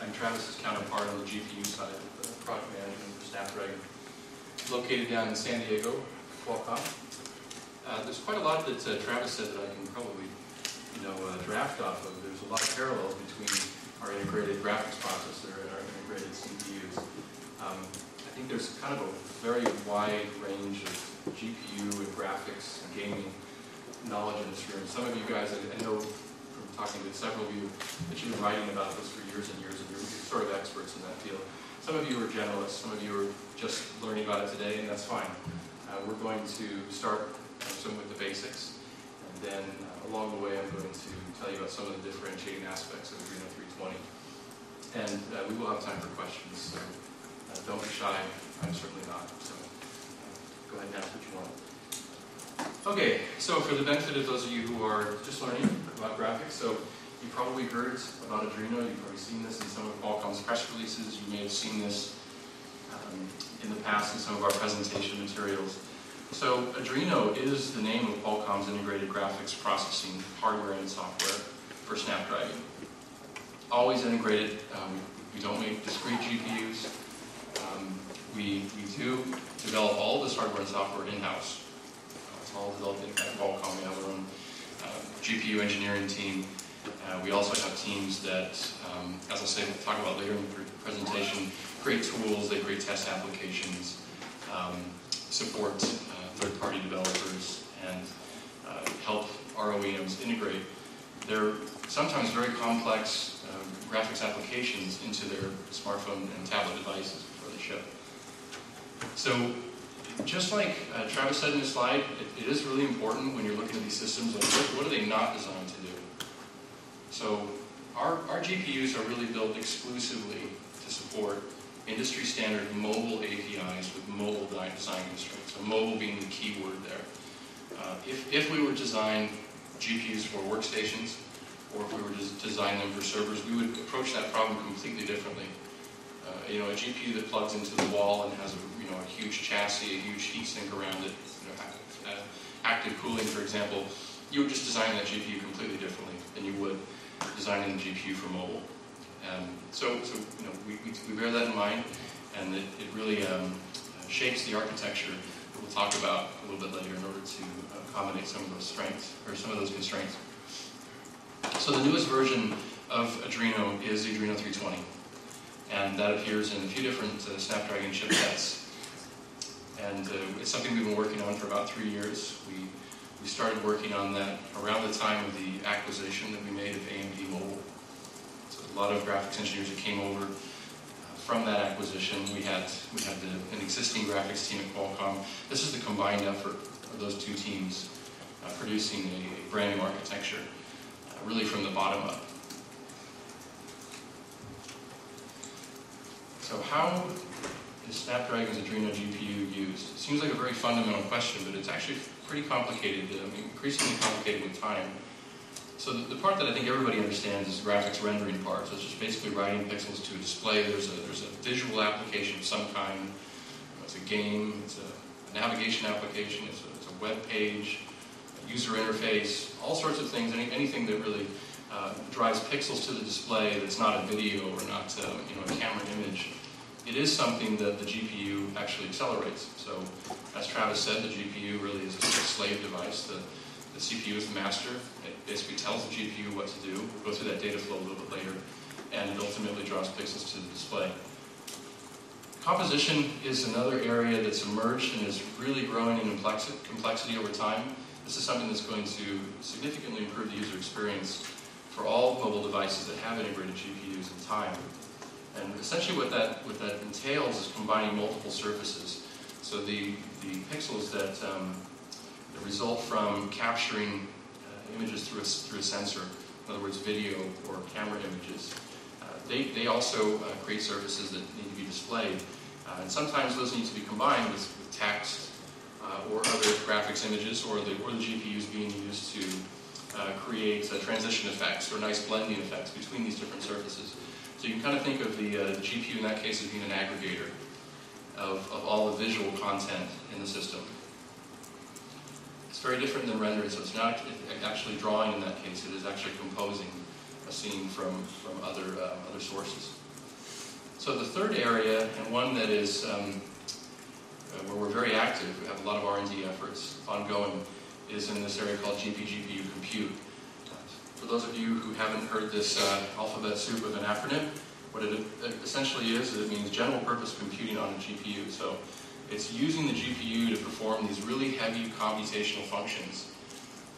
I'm Travis's counterpart on the GPU side of product management for Snapdragon. Located down in San Diego, Qualcomm. There's quite a lot that Travis said that I can probably, draft off of. There's a lot of parallels between our integrated graphics processor and our integrated CPUs. I think there's kind of a very wide range of GPU and graphics and gaming knowledge in this room. Some of you guys, I know from talking with several of you, that you've been writing about this for years and years, and you're sort of experts in that field. Some of you are generalists, some of you are just learning about it today, and that's fine. We're going to start some with the basics, and then along the way I'm going to tell you about some of the differentiating aspects of Adreno 320. And we will have time for questions, so don't be shy. I'm certainly not. So go ahead and ask what you want. Okay, so for the benefit of those of you who are just learning about graphics, so you probably heard about Adreno. You've probably seen this in some of Qualcomm's press releases. You may have seen this in the past in some of our presentation materials. So Adreno is the name of Qualcomm's integrated graphics processing hardware and software for Snapdragon. Always integrated. We don't make discrete GPUs. We do develop all of this hardware and software in-house. It's all developed at Qualcomm. We have our own GPU engineering team. We also have teams that, as I'll say, we'll talk about later in the presentation, create tools, they create test applications, support third-party developers, and help our OEMs integrate their sometimes very complex graphics applications into their smartphone and tablet devices before they ship. So, just like Travis said in his slide, it is really important when you're looking at these systems, like what are they not designed to do? So our GPUs are really built exclusively to support industry-standard mobile APIs with mobile design constraints, so mobile being the key word there. If we were to design GPUs for workstations, or if we were to design them for servers, we would approach that problem completely differently. A GPU that plugs into the wall and has a huge chassis, a huge heatsink around it, active cooling, for example, you would just design that GPU completely differently than you would designing the GPU for mobile. So we bear that in mind, and it really shapes the architecture that we'll talk about a little bit later in order to accommodate some of those strengths, or some of those constraints. So the newest version of Adreno is the Adreno 320, and that appears in a few different Snapdragon chipsets. And it's something we've been working on for about 3 years. We started working on that around the time of the acquisition that we made of AMD Mobile. So a lot of graphics engineers that came over from that acquisition. We had an existing graphics team at Qualcomm. This is the combined effort of those two teams producing a brand new architecture, really from the bottom up. So how is Snapdragon's Adreno GPU used? It seems like a very fundamental question, but it's actually pretty complicated, increasingly complicated with time. So the part that I think everybody understands is the graphics rendering part. So it's just basically writing pixels to a display. There's a visual application of some kind. It's a game, it's a navigation application, it's a web page, a user interface, all sorts of things, anything that really drives pixels to the display that's not a video or not a camera image. It is something that the GPU actually accelerates. So, as Travis said, the GPU really is a slave device. The CPU is the master. It basically tells the GPU what to do. We'll go through that data flow a little bit later, and it ultimately draws pixels to the display. Composition is another area that's emerged and is really growing in complexity over time. This is something that's going to significantly improve the user experience for all mobile devices that have integrated GPUs in time. And essentially what that entails is combining multiple surfaces. So the pixels that result from capturing images through a sensor, in other words video or camera images, they also create surfaces that need to be displayed. And sometimes those need to be combined with text or other graphics images, or the GPUs being used to create transition effects or nice blending effects between these different surfaces. So you can kind of think of the GPU in that case as being an aggregator of all the visual content in the system. It's very different than rendering, so it's not actually drawing in that case, it is actually composing seen from other sources. So the third area, and one that is where we're very active, we have a lot of R&D efforts ongoing, is in this area called GPU compute. For those of you who haven't heard this alphabet soup of an acronym, what it essentially is it means general purpose computing on a GPU. So it's using the GPU to perform these really heavy computational functions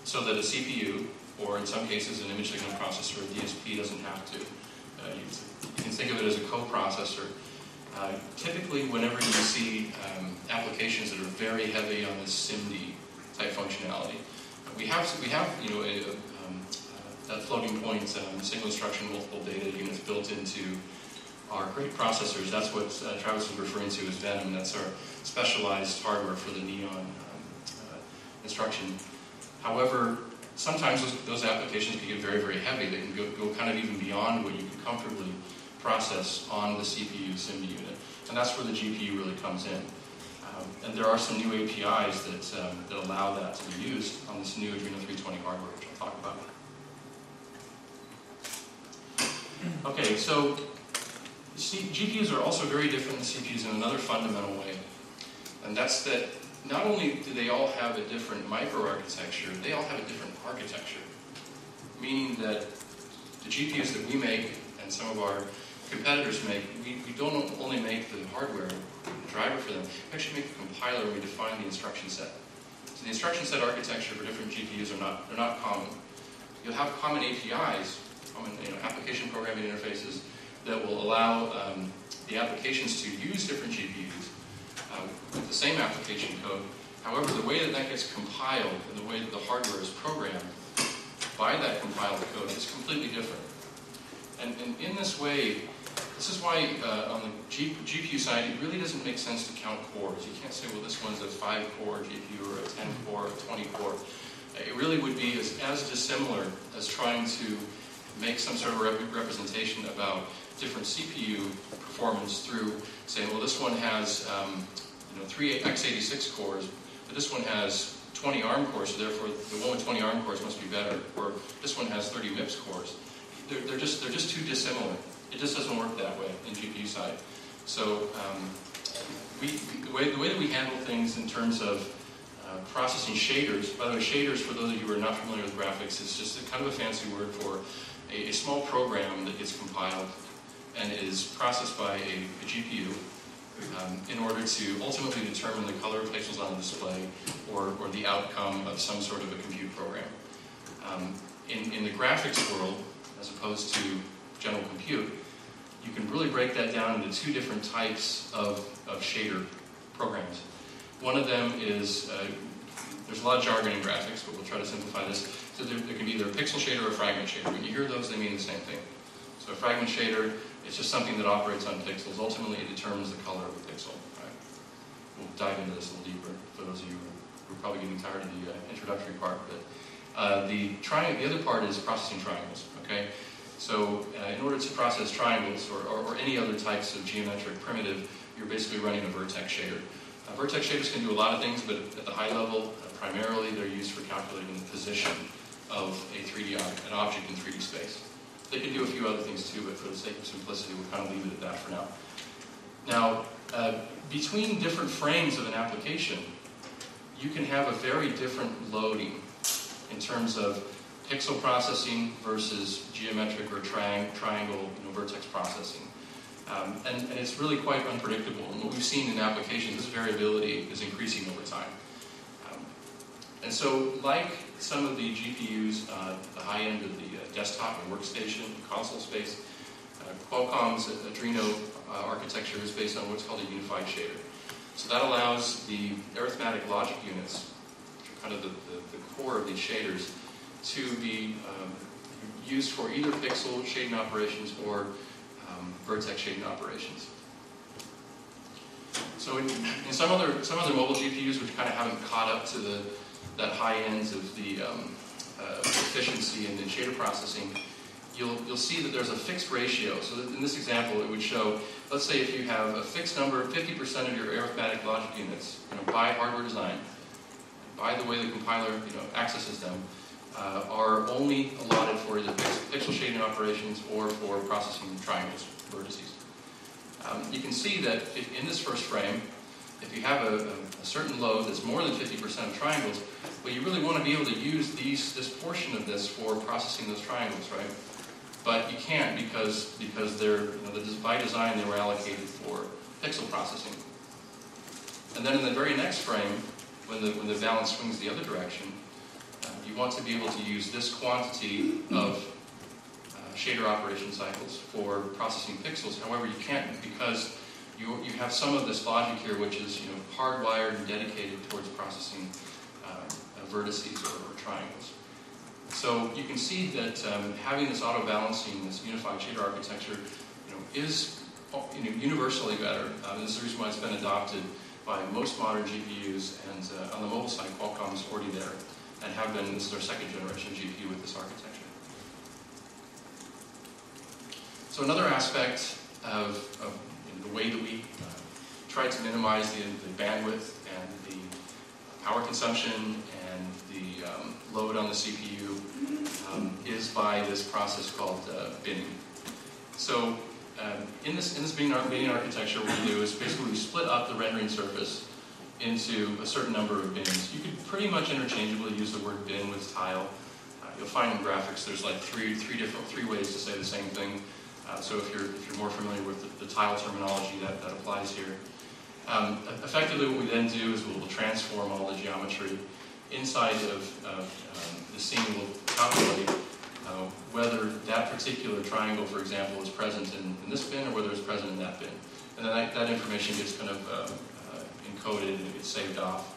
so that a CPU, or in some cases an image signal processor, a DSP, doesn't have to. You can think of it as a co-processor. Typically, whenever you see applications that are very heavy on this SIMD type functionality, we have that floating point single instruction multiple data units built into our great processors. That's what Travis was referring to as Venom. That's our specialized hardware for the Neon instruction. However, sometimes those applications can get very, very heavy. They can go kind of even beyond what you can comfortably process on the CPU SIMD unit. And that's where the GPU really comes in. And there are some new APIs that allow that to be used on this new Adreno 320 hardware, which I'll talk about. Okay, so GPUs are also very different than CPUs in another fundamental way. And that's that not only do they all have a different microarchitecture, they all have a different architecture. Meaning that the GPUs that we make and some of our competitors make, we don't only make the hardware, the driver for them, we actually make the compiler and we define the instruction set. So the instruction set architecture for different GPUs they're not common. You'll have common APIs, common application programming interfaces that will allow the applications to use different GPUs with the same application code. However, the way that gets compiled and the way that the hardware is programmed by that compiled code is completely different. And in this way, this is why on the GPU side, it really doesn't make sense to count cores. You can't say, well, this one's a 5-core GPU or a 10-core or a 20-core. It really would be as dissimilar as trying to make some sort of representation about different CPU performance through saying, well, this one has 3 x86 cores, but this one has 20 ARM cores, so therefore the one with 20 ARM cores must be better. Or this one has 30 MIPS cores. They're just too dissimilar. It just doesn't work that way in GPU side. So the way that we handle things in terms of processing shaders, by the way, shaders, for those of you who are not familiar with graphics, is just a kind of a fancy word for a small program that gets compiled and is processed by a GPU in order to ultimately determine the color of pixels on the display or the outcome of some sort of a compute program. In the graphics world, as opposed to general compute, you can really break that down into two different types of shader programs. One of them is, there's a lot of jargon in graphics, but we'll try to simplify this. So there can be either a pixel shader or a fragment shader. When you hear those, they mean the same thing. So a fragment shader, it's just something that operates on pixels. Ultimately, it determines the color of a pixel. Right? We'll dive into this a little deeper for those of you who are probably getting tired of the introductory part. But the other part is processing triangles. Okay, so in order to process triangles or any other types of geometric primitive, you're basically running a vertex shader. Vertex shaders can do a lot of things, but at the high level, primarily they're used for calculating the position of an object in 3D space. They can do a few other things too, but for the sake of simplicity, we'll kind of leave it at that for now. Now, between different frames of an application, you can have a very different loading in terms of pixel processing versus geometric or triangle vertex processing. And it's really quite unpredictable. And what we've seen in applications, this variability is increasing over time. And so, like some of the GPUs, the high end of the desktop and workstation and console space, Qualcomm's Adreno architecture is based on what's called a unified shader. So that allows the arithmetic logic units, which are kind of the core of these shaders, to be used for either pixel shading operations or vertex shading operations. So in some other mobile GPUs, which kind of haven't caught up to that high ends of the efficiency and shader processing, you'll see that there's a fixed ratio. So in this example, it would show, let's say if you have a fixed number, 50% of your arithmetic logic units, by hardware design, by the way the compiler accesses them, are only allotted for either pixel shading operations or for processing triangles, vertices. You can see that in this first frame, if you have a certain load that's more than 50% of triangles, well, you really want to be able to use this portion of this for processing those triangles, right? But you can't because they're, by design, they were allocated for pixel processing. And then in the very next frame, when the balance swings the other direction, you want to be able to use this quantity of shader operation cycles for processing pixels. However, you can't because you have some of this logic here which is hardwired and dedicated towards processing vertices or triangles. So you can see that having this auto-balancing, this unified shader architecture, is universally better. This is the reason why it's been adopted by most modern GPUs, and on the mobile side, Qualcomm is already there, and have been. This is our second generation GPU with this architecture. So another aspect of the way that we try to minimize the bandwidth and the power consumption and the load on the CPU is by this process called binning. So in this binning architecture, what we do is basically we split up the rendering surface into a certain number of bins. You could pretty much interchangeably use the word bin with tile. You'll find in graphics there's like three ways to say the same thing. So if you're more familiar with the tile terminology, that applies here. Effectively, what we then do is we'll transform all the geometry inside of the scene. Will calculate whether that particular triangle, for example, is present in this bin or whether it's present in that bin. And then that information gets kind of encoded and it gets saved off.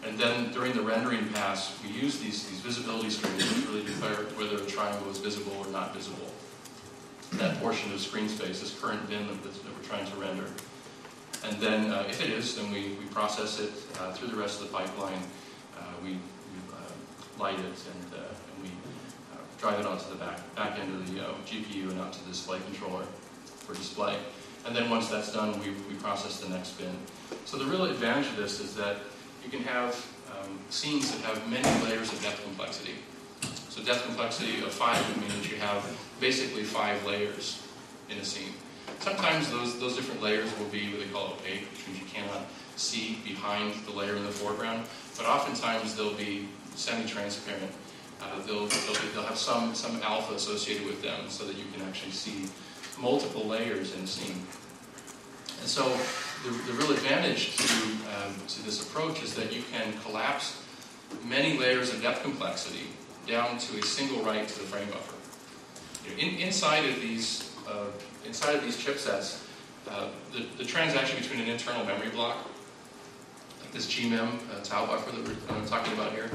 And then during the rendering pass, we use these visibility streams to really declare whether a triangle is visible or not visible. That portion of screen space, this current bin that we're trying to render. And then if it is, then we process it through the rest of the pipeline. We light it and we drive it onto the back end of the GPU and out to the display controller for display. And then once that's done, we process the next bin. So the real advantage of this is that you can have scenes that have many layers of depth complexity. So depth complexity of 5 would mean that you have basically 5 layers in a scene. Sometimes those different layers will be what they call opaque, which means you cannot see behind the layer in the foreground. But oftentimes they'll be semi-transparent. They'll have some alpha associated with them so that you can actually see multiple layers in a scene. And so the real advantage to this approach is that you can collapse many layers of depth complexity down to a single write to the frame buffer. Inside of these chipsets, the transaction between an internal memory block, like this GMEM tile buffer that we're talking about here,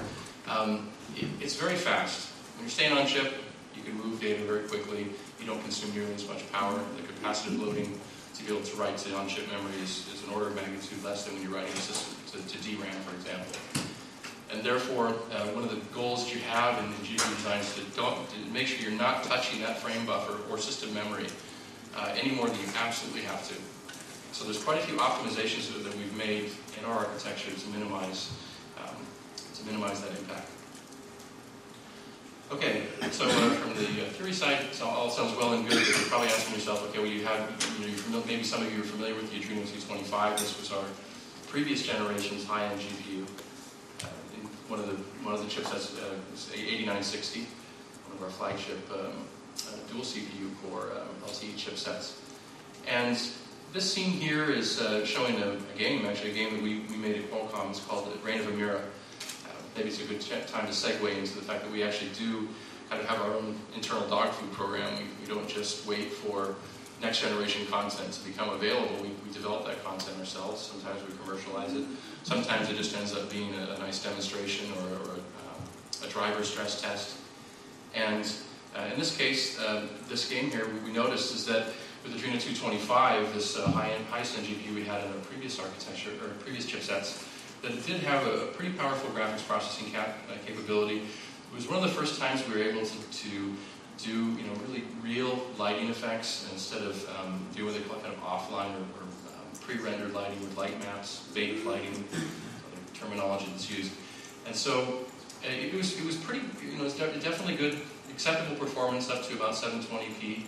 it's very fast. When you're staying on chip, you can move data very quickly. You don't consume nearly as much power. The capacitive loading to be able to write to on-chip memory is an order of magnitude less than when you're writing a system to DRAM, for example. And therefore, one of the goals that you have in GPU design is to make sure you're not touching that frame buffer or system memory any more than you absolutely have to. So there's quite a few optimizations that we've made in our architecture to minimize that impact. Okay, so from the theory side, so all sounds well and good, but you're probably asking yourself, okay, well, maybe some of you are familiar with the Adreno 225. This was our previous generation's high-end GPU. One of the chipsets is 8960, one of our flagship dual CPU core LTE chipsets. And this scene here is showing a game that we made at Qualcomm. It's called The Reign of Amira. Maybe it's a good time to segue into the fact that we actually do kind of have our own internal dog food program. We don't just wait for next generation content to become available. We develop that content ourselves. Sometimes we commercialize it. Sometimes it just ends up being a nice demonstration or a driver stress test. And in this case, this game here, we noticed is that with the Adreno 225, this highest-end GPU we had in our previous architecture or previous chipsets, that it did have a pretty powerful graphics processing capability. It was one of the first times we were able to do really real lighting effects instead of do what they call kind of offline or pre-rendered lighting with light maps, baked lighting, terminology that's used. And so It was pretty, it's definitely good, acceptable performance up to about 720p,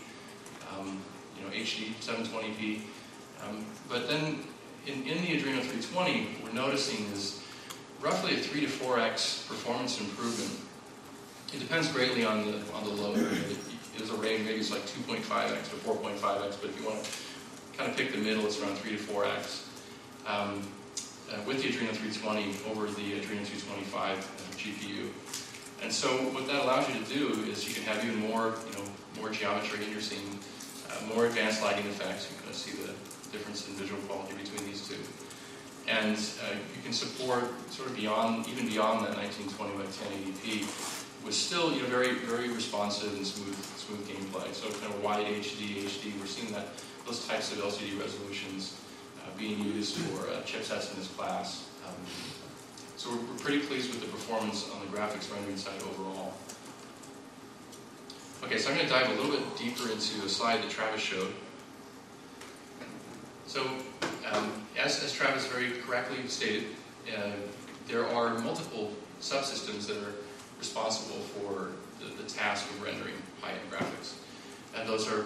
HD 720p. But then in the Adreno 320, what we're noticing is roughly a 3 to 4x performance improvement. It depends greatly on the load. There's a range, maybe it's like 2.5x to 4.5x, but if you want to kind of pick the middle, it's around 3 to 4x. With the Adreno 320 over the Adreno 225 GPU. And so what that allows you to do is you can have even more, more geometry, and you're seeing more advanced lighting effects. You can see the difference in visual quality between these two. And you can support sort of even beyond that 1920 by 1080p with still, very, very responsive and smooth gameplay. So kind of wide HD, we're seeing those types of LCD resolutions being used for chipsets in this class. So we're pretty pleased with the performance on the graphics rendering side overall. Okay, so I'm going to dive a little bit deeper into a slide that Travis showed. So, as Travis very correctly stated, there are multiple subsystems that are responsible for the task of rendering high-end graphics. And those are,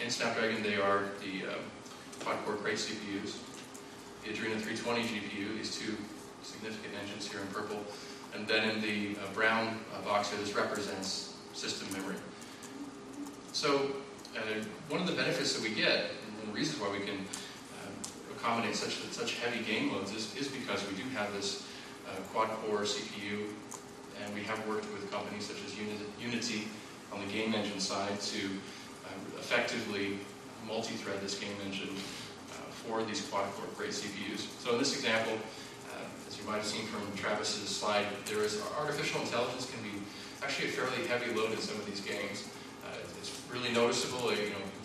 in Snapdragon, they are the quad-core crate CPUs, the Adreno 320 GPU, these two significant engines here in purple, and then in the brown box here, this represents system memory. So one of the benefits that we get, and the reasons why we can accommodate such heavy game loads is because we do have this quad-core CPU, and we have worked with companies such as Unity on the game engine side to effectively multi-thread this game engine for these quad-core crate CPUs. So in this example, as you might have seen from Travis's slide, there is artificial intelligence can be actually a fairly heavy load in some of these games. It's really noticeable.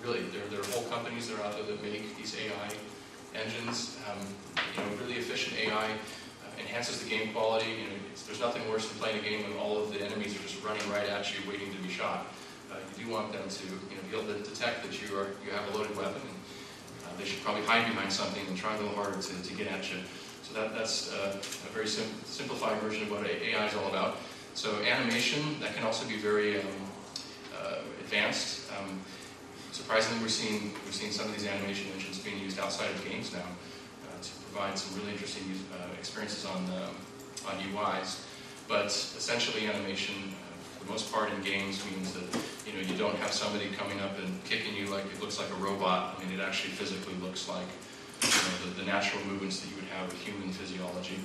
Really, there are whole companies that are out there that make these AI engines. Really efficient AI enhances the game quality. There's nothing worse than playing a game when all of the enemies are just running right at you, waiting to be shot. You do want them to, be able to detect that you have a loaded weapon, and they should probably hide behind something and try a little harder to get at you. So that's a very simplified version of what AI is all about. So animation, that can also be very advanced. Surprisingly, we've seen some of these animation engines being used outside of games now to provide some really interesting experiences on UIs. But essentially, animation, for the most part in games, means that you don't have somebody coming up and kicking you like it looks like a robot. I mean, it actually physically looks like the natural movements that you would have with human physiology.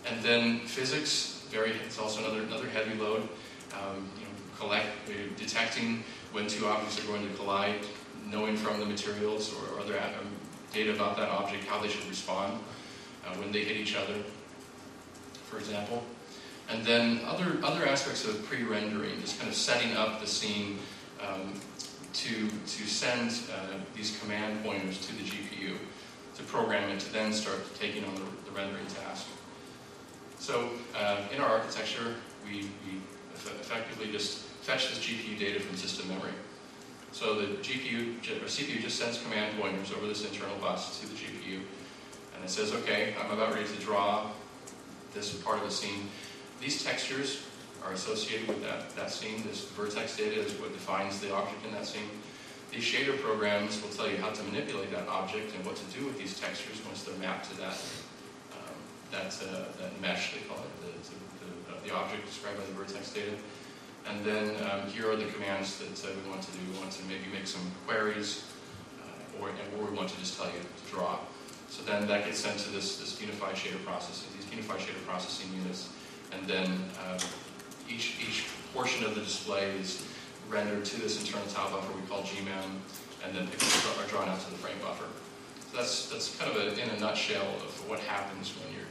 And then physics, it's also another heavy load. Detecting when two objects are going to collide, knowing from the materials or other data about that object how they should respond when they hit each other, for example. And then other aspects of pre-rendering, just kind of setting up the scene to send these command pointers to the GPU to program it to then start taking on the rendering task. So in our architecture, we effectively just fetch this GPU data from system memory. So the CPU just sends command pointers over this internal bus to the GPU, and it says, okay, I'm about ready to draw this part of the scene. These textures are associated with that scene. This vertex data is what defines the object in that scene. These shader programs will tell you how to manipulate that object and what to do with these textures once they're mapped to that mesh, they call it, the object described by the vertex data. And then here are the commands that we want to do. We want to maybe make some queries, or we want to just tell you to draw. So then that gets sent to this unified shader processing, these unified shader processing units, and then each portion of the display is rendered to this internal tile buffer we call GMAM, and then pixels are drawn out to the frame buffer. So that's kind of in a nutshell of what happens when you're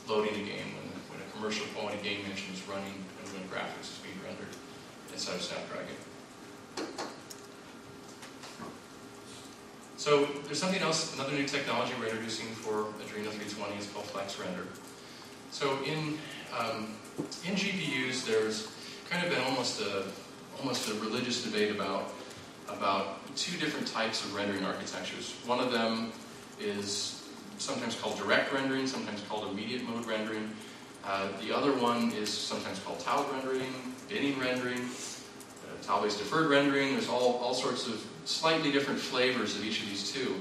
loading a game, when a commercial quality game engine is running, and when graphics is being rendered inside of Snapdragon. So there's something else, another new technology we're introducing for Adreno 320 is called Flex Rendered. So in GPUs, there's kind of been almost a religious debate about two different types of rendering architectures. One of them is sometimes called direct rendering, sometimes called immediate mode rendering. The other one is sometimes called tile rendering, binning rendering, tile-based deferred rendering. There's all sorts of slightly different flavors of each of these two,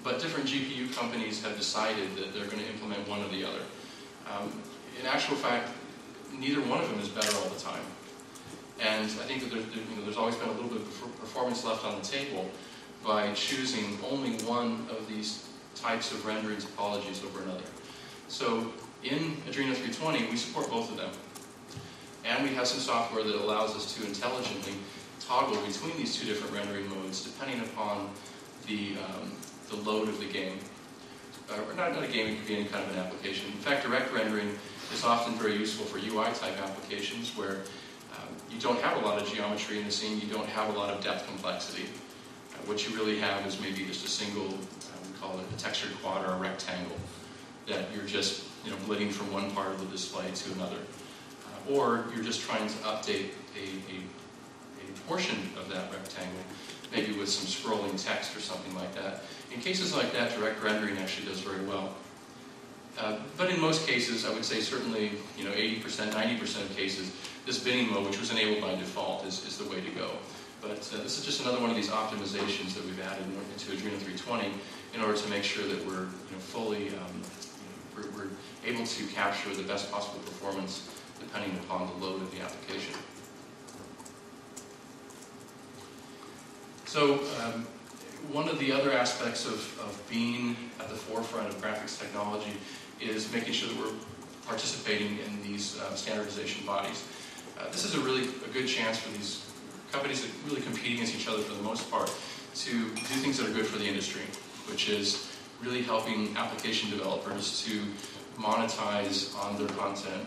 but different GPU companies have decided that they're going to implement one or the other. In actual fact, neither one of them is better all the time. And I think that there's always been a little bit of performance left on the table by choosing only one of these types of rendering topologies over another. So in Adreno 320, we support both of them. And we have some software that allows us to intelligently toggle between these two different rendering modes depending upon the load of the game. Or not a game, it could be any kind of an application. In fact, direct rendering is often very useful for UI type applications where you don't have a lot of geometry in the scene, you don't have a lot of depth complexity. What you really have is maybe just a single, we call it a textured quad or a rectangle, that you're just blending from one part of the display to another. Or you're just trying to update a portion of that rectangle, maybe with some scrolling text or something like that. In cases like that, direct rendering actually does very well. But in most cases, I would say certainly 80%, 90% of cases, this binning mode, which was enabled by default, is the way to go. But this is just another one of these optimizations that we've added into Adreno 320 in order to make sure that we're fully we're able to capture the best possible performance depending upon the load of the application. So one of the other aspects of being at the forefront of graphics technology is making sure that we're participating in these standardization bodies. This is a good chance for these companies that really compete against each other for the most part to do things that are good for the industry, which is really helping application developers to monetize on their content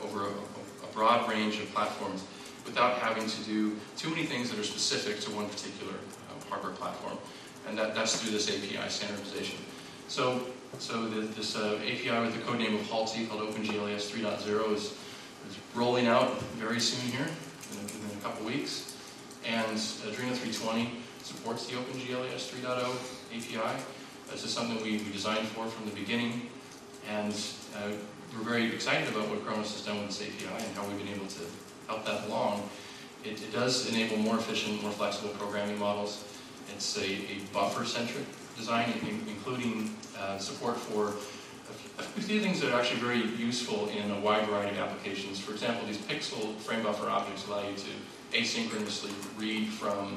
over a broad range of platforms without having to do too many things that are specific to one particular hardware platform. And that's through this API standardization. So this API with the code name of Halti called OpenGL ES 3.0 is rolling out very soon here, in a couple weeks. And Adreno 320 supports the OpenGL ES 3.0 API. This is something we designed for from the beginning. And we're very excited about what Kronos has done with this API and how we've been able to help that along. It does enable more efficient, more flexible programming models. It's a buffer-centric design, including support for a few things that are actually very useful in a wide variety of applications. For example, these pixel frame buffer objects allow you to asynchronously read from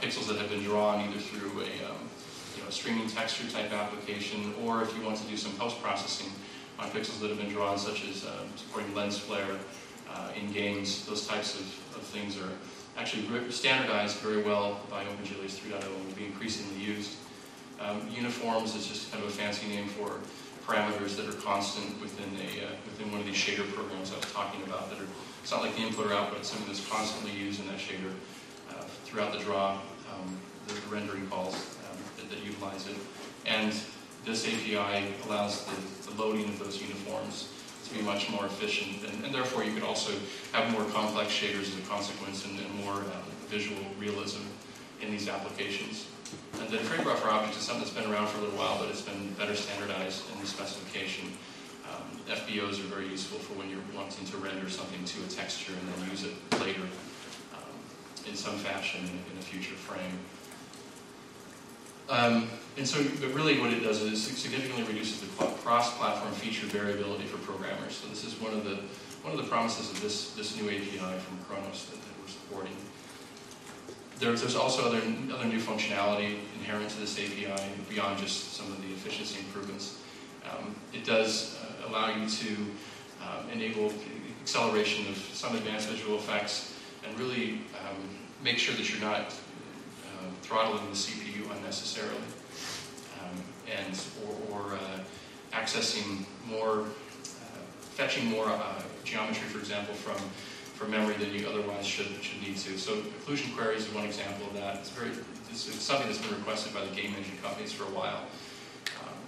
pixels that have been drawn either through a streaming texture type application, or if you want to do some post-processing on pixels that have been drawn, such as supporting lens flare in games. Those types of things are actually standardized very well by OpenGL ES 3.0 and will be increasingly used. Uniforms is just kind of a fancy name for parameters that are constant within one of these shader programs I was talking about. It's not like the input or output, it's something that's constantly used in that shader throughout the draw, the rendering calls that utilize it. And this API allows the loading of those uniforms to be much more efficient, and therefore you could also have more complex shaders as a consequence and more visual realism in these applications. And the frame buffer object is something that's been around for a little while, but it's been better standardized in the specification. FBOs are very useful for when you're wanting to render something to a texture and then use it later in some fashion in a future frame. But really what it does is it significantly reduces the cross-platform feature variability for programmers. So this is one of the promises of this new API from Kronos that we're supporting. There's also other new functionality inherent to this API beyond just some of the efficiency improvements. It does allow you to enable acceleration of some advanced visual effects and really make sure that you're not throttling the CPU unnecessarily, or accessing more, fetching more geometry, for example, from memory than you otherwise should need to. So occlusion queries is one example of that. It's something that's been requested by the game engine companies for a while.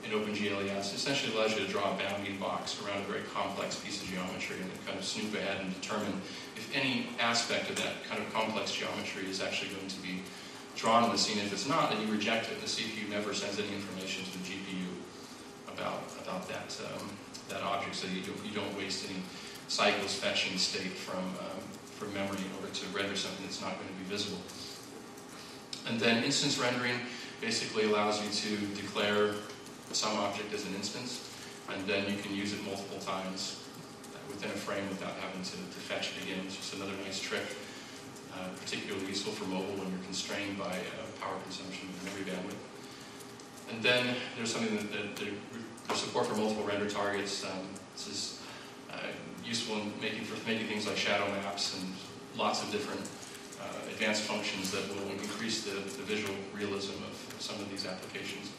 In OpenGL ES, it essentially allows you to draw a bounding box around a very complex piece of geometry and then kind of snoop ahead and determine if any aspect of that kind of complex geometry is actually going to be drawn in the scene. If it's not, then you reject it. The CPU never sends any information to the GPU about that object so you don't waste any cycles fetching state from memory in order to render something that's not going to be visible. And then instance rendering basically allows you to declare some object as an instance, and then you can use it multiple times within a frame without having to fetch it again. It's just another nice trick, particularly useful for mobile when you're constrained by power consumption and memory bandwidth. And then there's something that there's support for multiple render targets. This is useful in making things like shadow maps and lots of different advanced functions that will increase the visual realism of some of these applications.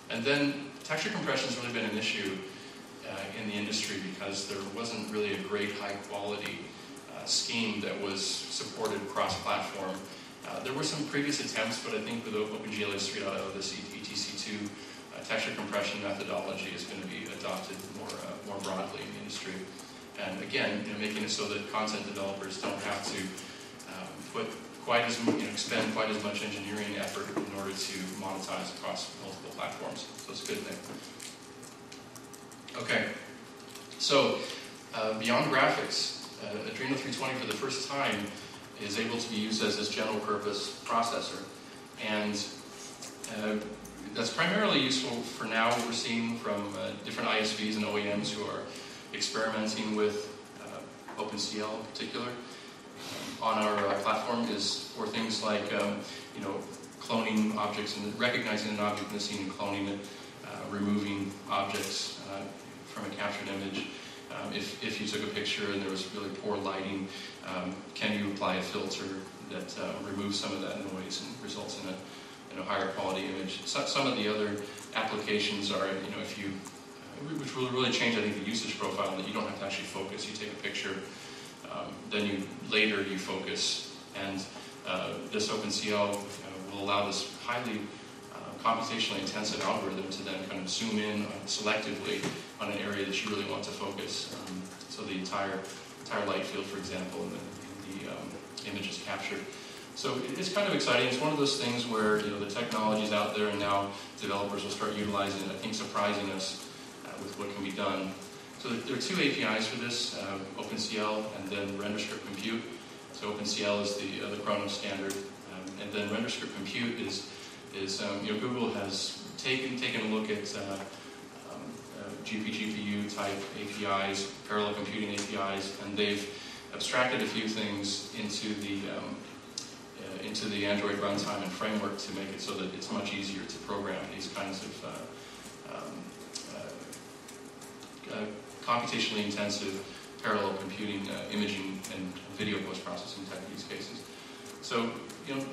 And then texture compression has really been an issue in the industry because there wasn't really a great high quality scheme that was supported cross-platform. There were some previous attempts, but I think with OpenGL ES 3.0, this ETC2 texture compression methodology is going to be adopted more broadly in the industry. And again, making it so that content developers don't have to expend quite as much engineering effort in order to monetize across multiple platforms. So it's a good thing. Okay, so beyond graphics, Adreno 320 for the first time is able to be used as this general purpose processor. And that's primarily useful for now. What we're seeing from different ISVs and OEMs who are experimenting with OpenCL in particular on our platform is for things like cloning objects and recognizing an object in the scene and cloning it, removing objects from a captured image. If you took a picture and there was really poor lighting, can you apply a filter that removes some of that noise and results in a higher quality image? Some of the other applications are, which will really change, I think, the usage profile, that you don't have to actually focus. You take a picture, then later you focus, and this OpenCL will allow this highly computationally intensive algorithm to then kind of zoom in selectively on an area that you really want to focus. So the entire light field, for example, and the image is captured. So it's kind of exciting. It's one of those things where the technology's out there, and now developers will start utilizing it, I think surprising us with what can be done. So there are two APIs for this, OpenCL and then RenderScript Compute. So OpenCL is the Chronos standard, and then RenderScript Compute is Google has taken a look at GPU type APIs, parallel computing APIs, and they've abstracted a few things into the Android runtime and framework to make it so that it's much easier to program these kinds of computationally intensive parallel computing, imaging, and video post-processing type use cases. So,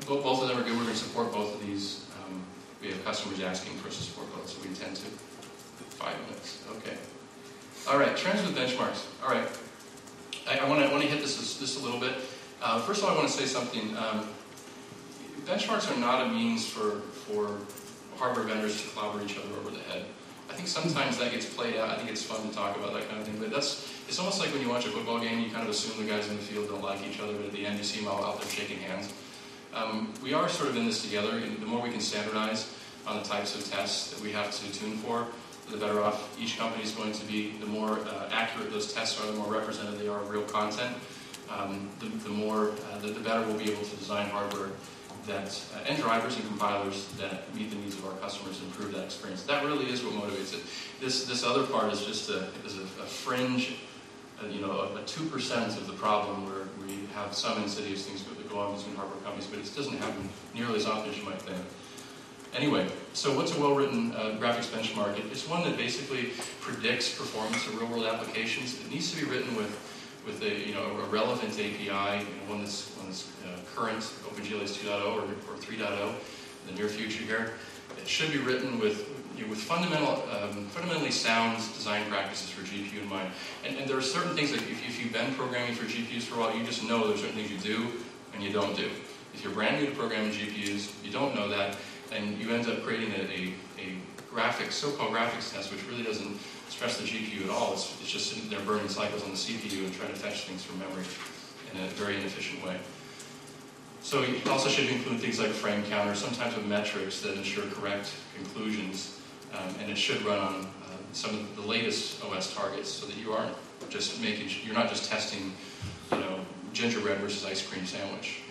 both of them are good. We're going to support both of these. We have customers asking for us to support both, so we intend to. 5 minutes. Okay. All right. Trends with benchmarks. All right. I want to hit this a little bit. First of all, I want to say something. Benchmarks are not a means for hardware vendors to clobber each other over the head. I think sometimes that gets played out. I think it's fun to talk about that kind of thing, but it's almost like when you watch a football game, you kind of assume the guys in the field don't like each other, but at the end you see them all out there shaking hands. We are sort of in this together, and the more we can standardize on the types of tests that we have to tune for, the better off each company is going to be. The more accurate those tests are, the more representative they are of real content, the better we'll be able to design hardware and drivers and compilers that meet the needs of our customers and improve that experience. That really is what motivates it. This other part is just a fringe, a 2% of the problem where we have some insidious things that go on between hardware companies, but it doesn't happen nearly as often as you might think. Anyway, so what's a well-written graphics benchmark? It's one that basically predicts performance of real-world applications. It needs to be written with a relevant API, one that's current, OpenGL ES 2.0 or 3.0 in the near future here. It should be written with fundamentally sound design practices for GPU in mind. And there are certain things that if you've been programming for GPUs for a while, you just know there's certain things you do and you don't do. If you're brand new to programming GPUs, you don't know that, and you end up creating a so-called graphics test, which really doesn't stress the GPU at all. It's just sitting there burning cycles on the CPU and trying to fetch things from memory in a very inefficient way. So it also should include things like frame counter, some types of metrics that ensure correct conclusions, and it should run on some of the latest OS targets, so that you aren't just you're not just testing, gingerbread versus ice cream sandwich.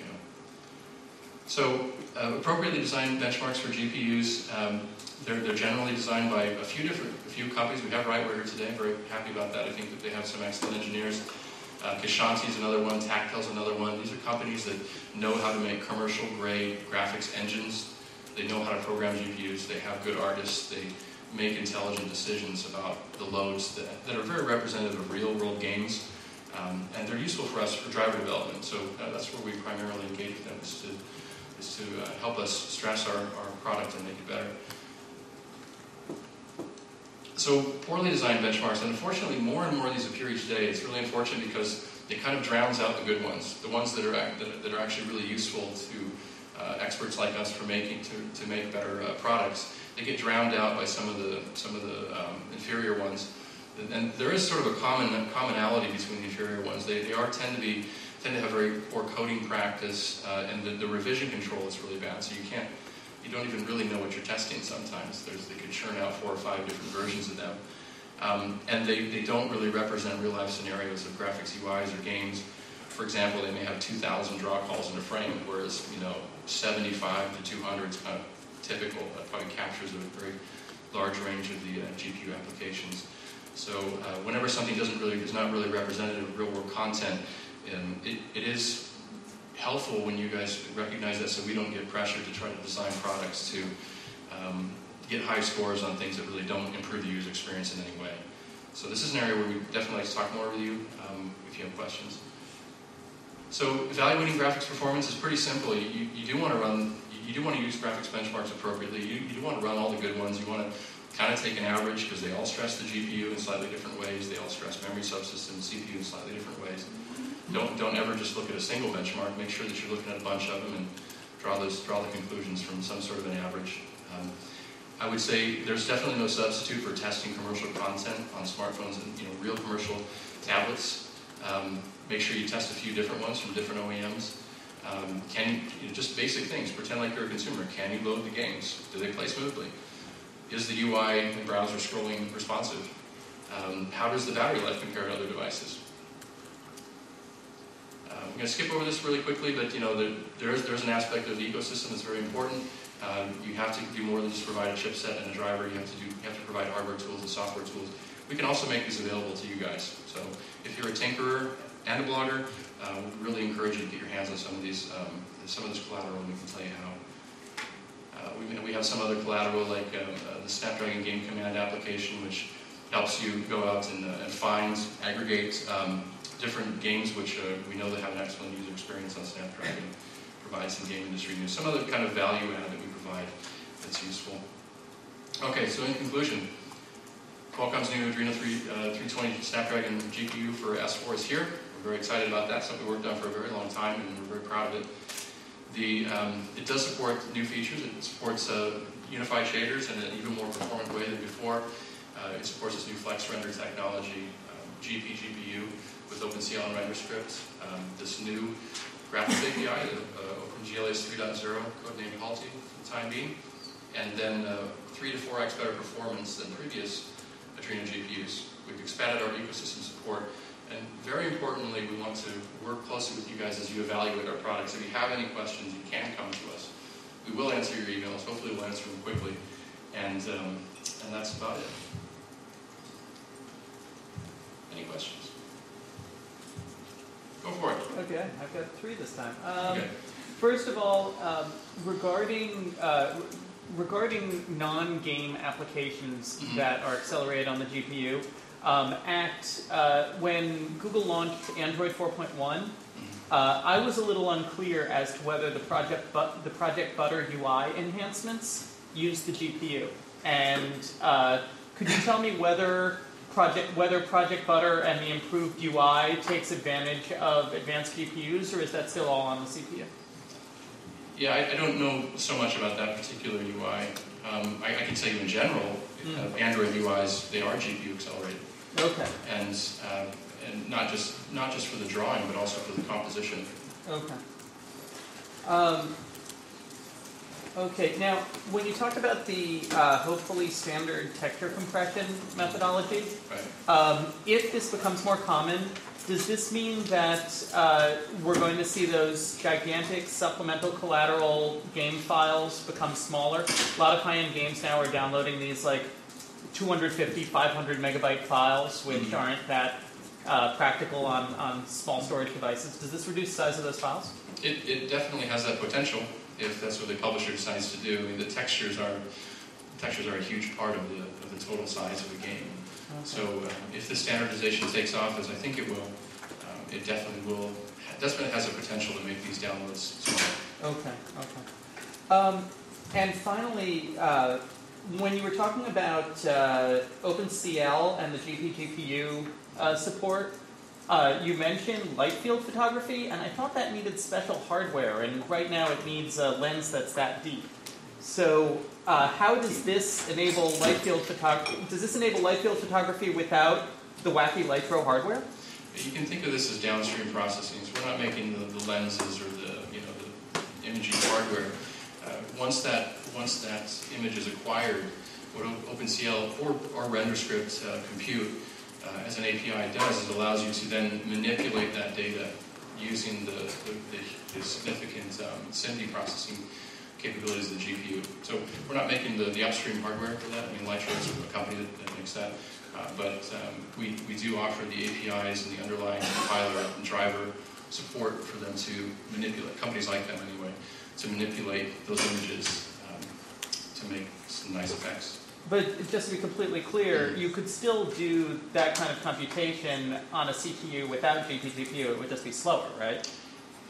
So appropriately designed benchmarks for GPUs. They're generally designed by a few companies. We have RightWare here today. Very happy about that. I think that they have some excellent engineers. Kashanti's another one. Tactel's another one. These are companies that know how to make commercial-grade graphics engines. They know how to program GPUs. They have good artists. They make intelligent decisions about the loads that are very representative of real-world games. And they're useful for us for driver development. So that's where we primarily engage with them, is to help us stress our product and make it better. So poorly designed benchmarks, and unfortunately more and more of these appear each day. It's really unfortunate because it kind of drowns out the good ones, the ones that are actually really useful to experts like us for to make better products. They get drowned out by some of the inferior ones. And there is sort of a commonality between the inferior ones. They tend to have very poor coding practice, and the revision control is really bad. So you don't even really know what you're testing sometimes. They could churn out 4 or 5 different versions of them. And they don't really represent real-life scenarios of graphics UIs or games. For example, they may have 2,000 draw calls in a frame, whereas 75 to 200 is kind of typical. That probably captures a very large range of the GPU applications. So whenever something is not really representative of real-world content, it is helpful when you guys recognize that, so we don't get pressure to try to design products to get high scores on things that really don't improve the user experience in any way. So this is an area where we definitely like to talk more with you if you have questions. So evaluating graphics performance is pretty simple. You do want to use graphics benchmarks appropriately. You do want to run all the good ones. You want to kind of take an average, because they all stress the GPU in slightly different ways. They all stress memory subsystems, CPU in slightly different ways. Don't ever just look at a single benchmark. Make sure that you're looking at a bunch of them and draw the conclusions from some sort of an average. I would say there's definitely no substitute for testing commercial content on smartphones and real commercial tablets. Make sure you test a few different ones from different OEMs. Just basic things. Pretend like you're a consumer. Can you load the games? Do they play smoothly? Is the UI and browser scrolling responsive? How does the battery life compare to other devices? I'm going to skip over this really quickly, but there's an aspect of the ecosystem that's very important. You have to do more than just provide a chipset and a driver. You have to provide hardware tools and software tools. We can also make these available to you guys. So if you're a tinkerer and a blogger, we really encourage you to get your hands on some of this collateral, and we can tell you how. We have some other collateral, like the Snapdragon Game Command application, which helps you go out and aggregate different games, which we know that have an excellent user experience on Snapdragon, provide some game industry news, some other kind of value add that we provide that's useful. Okay, so in conclusion, Qualcomm's new Adreno 320 Snapdragon GPU for S4 is here. We're very excited about that. Something we worked on for a very long time, and we're very proud of it. It does support new features. It supports unified shaders in an even more performant way than before. It supports this new Flex Rendered technology, GPU with OpenCL and RenderScript. This new graphics API, the OpenGL ES 3.0, codenamed Halti for the time being, and then 3 to 4x better performance than previous Adreno GPUs. We've expanded our ecosystem support. And very importantly, we want to work closely with you guys as you evaluate our products. If you have any questions, you can come to us. We will answer your emails. Hopefully we'll answer them quickly. And that's about it. Any questions? Go for it. Okay, I've got 3 this time. Okay. First of all, regarding non-game applications that are accelerated on the GPU, when Google launched Android 4.1, I was a little unclear as to whether the Project Butter UI enhancements used the GPU. And could you tell me whether Project Butter and the improved UI takes advantage of advanced GPUs, or is that still all on the CPU? Yeah, I don't know so much about that particular UI. I can tell you in general, Android UIs, they are GPU accelerated. Okay. And not just for the drawing, but also for the composition. Okay. Okay, now when you talk about the hopefully standard texture compression methodology, Right. If this becomes more common, does this mean that we're going to see those gigantic supplemental collateral game files become smaller? A lot of high-end games now are downloading these like 250, 500 megabyte files, which aren't that practical on small storage devices. Does this reduce the size of those files? It definitely has that potential if that's what the publisher decides to do. I mean, the textures are a huge part of the total size of the game. Okay. So if the standardization takes off, as I think it will, it definitely will. Definitely has the potential to make these downloads smaller. Okay. And finally, when you were talking about OpenCL and the GPU support, you mentioned light field photography, and I thought that needed special hardware, and right now it needs a lens that's that deep. So how does this enable light field photography? Does this enable light field photography without the wacky Litro hardware? You can think of this as downstream processing. So we're not making the lenses or the imaging hardware. Once that image is acquired, what OpenCL or RenderScript compute as an API does is allows you to then manipulate that data using the significant SIMD processing capabilities of the GPU. So we're not making the upstream hardware for that. I mean, Litro is a company that makes that. But we do offer the APIs and the underlying compiler and driver support for them to manipulate, companies like them anyway, to manipulate those images to make some nice effects. But just to be completely clear, you could still do that kind of computation on a CPU without GPU. It would just be slower, right?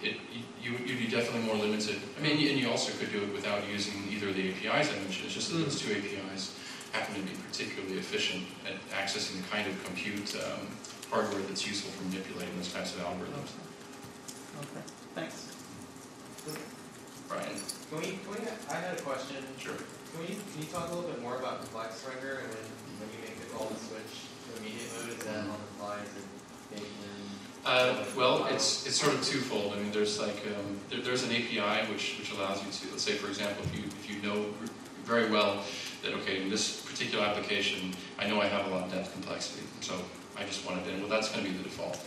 You'd be definitely more limited. I mean, and you also could do it without using either of the APIs I mentioned. It's just that those two APIs happen to be particularly efficient at accessing the kind of compute hardware that's useful for manipulating those types of algorithms. Okay, thanks. Brian? I had a question. Sure. Can you talk a little bit more about complex render, and when you make the call to switch to immediate mode, is that on the fly? Is it baked in? Well, it's sort of twofold. I mean, there's like there's an API which allows you to, let's say, for example, if you know very well that, okay, in this particular application, I know I have a lot of depth complexity, so I just want it in. Well, that's going to be the default.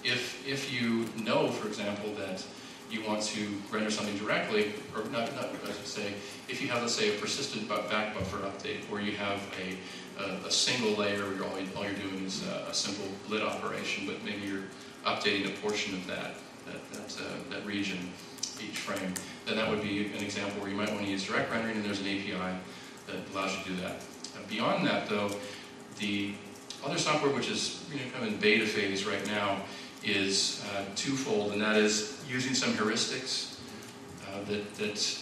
If you know, for example, that you want to render something directly, or not I should say, if you have, let's say, a persistent back buffer update, or you have a single layer where all you're doing is a simple lit operation, but maybe you're updating a portion of that region each frame, then that would be an example where you might want to use direct rendering, and there's an API that allows you to do that. Beyond that, though, the other software which is kind of in beta phase right now is twofold, and that is using some heuristics that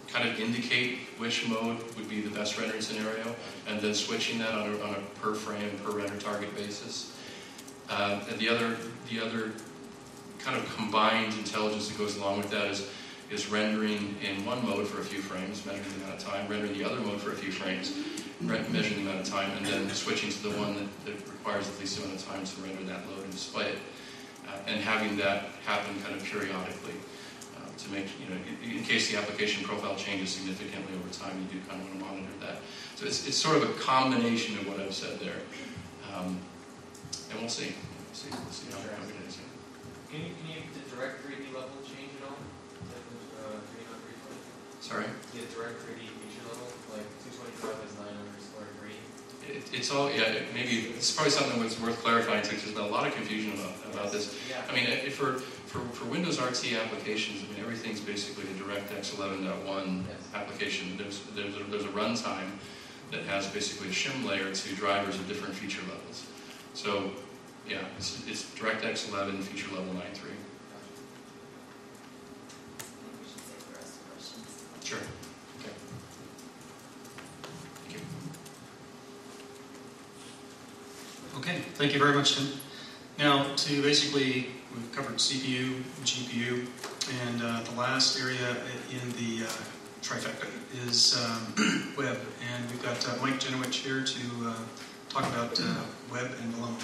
kind of indicate which mode would be the best rendering scenario, and then switching that on a per frame, per render target basis. And the other kind of combined intelligence that goes along with that is rendering in one mode for a few frames, measuring the amount of time, rendering the other mode for a few frames, measuring the amount of time, and then switching to the one that requires the least amount of time to render that load and display it. And having that happen kind of periodically to make, in case the application profile changes significantly over time, you do kind of want to monitor that. So it's sort of a combination of what I've said there. And we'll see. We'll see how it is. Can you the direct 3D level change at all? Sorry? The direct 3D feature level, like 225 is 900 It's all, maybe it's probably something that's worth clarifying too, because there's been a lot of confusion about this. Yeah. I mean, for Windows RT applications, I mean, everything's basically a DirectX 11.1 application. There's a runtime that has basically a shim layer to drivers of different feature levels. So, yeah, it's DirectX 11 feature level 9.3. Sure. Okay. Thank you. Okay, thank you very much, Tim. Now, we've covered CPU, GPU, and the last area in the trifecta is web. And we've got Mike Genowich here to talk about web and Leland.